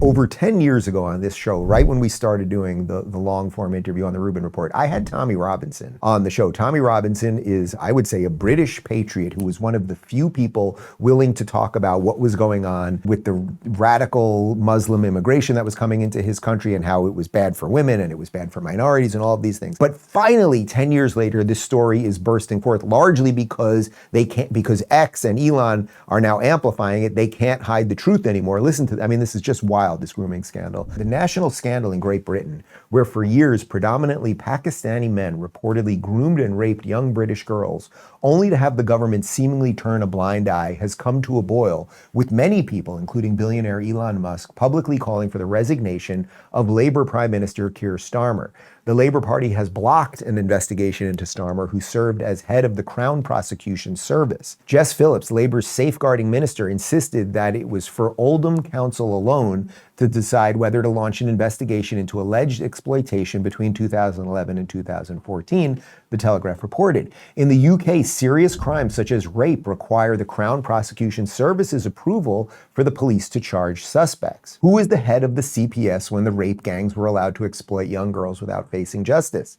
Over 10 years ago on this show, right when we started doing the long form interview on the Rubin Report, I had Tommy Robinson on the show. Tommy Robinson is, I would say, a British patriot who was one of the few people willing to talk about what was going on with the radical Muslim immigration that was coming into his country and how it was bad for women and it was bad for minorities and all of these things. But finally, 10 years later, this story is bursting forth largely because because X and Elon are now amplifying it. They can't hide the truth anymore. Listen to, this is just wild. This grooming scandal. The national scandal in Great Britain, where for years predominantly Pakistani men reportedly groomed and raped young British girls, only to have the government seemingly turn a blind eye, has come to a boil, with many people, including billionaire Elon Musk, publicly calling for the resignation of Labour Prime Minister Keir Starmer. The Labour Party has blocked an investigation into Starmer, who served as head of the Crown Prosecution Service. Jess Phillips, Labour's safeguarding minister, insisted that it was for Oldham Council alone to decide whether to launch an investigation into alleged exploitation between 2011 and 2014, The Telegraph reported. In the UK, serious crimes such as rape require the Crown Prosecution Service's approval for the police to charge suspects. Who was the head of the CPS when the rape gangs were allowed to exploit young girls without facing justice?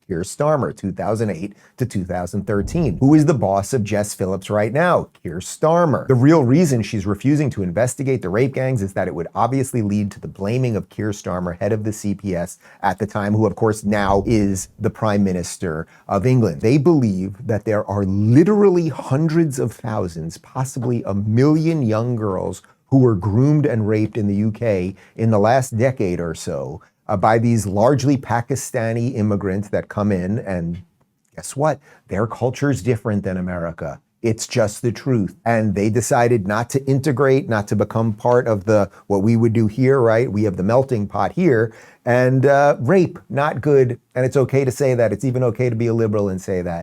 Keir Starmer, 2008 to 2013. Who is the boss of Jess Phillips right now? Keir Starmer. The real reason she's refusing to investigate the rape gangs is that it would obviously lead to the blaming of Keir Starmer, head of the CPS at the time, who of course now is the Prime Minister of England. They believe that there are literally hundreds of thousands, possibly 1 million young girls who were groomed and raped in the UK in the last decade or so, by these largely Pakistani immigrants that come in, and guess what? Their culture is different than America. It's just the truth. And they decided not to integrate, not to become part of what we would do here, right? We have the melting pot here, and rape, not good. And it's okay to say that. It's even okay to be a liberal and say that.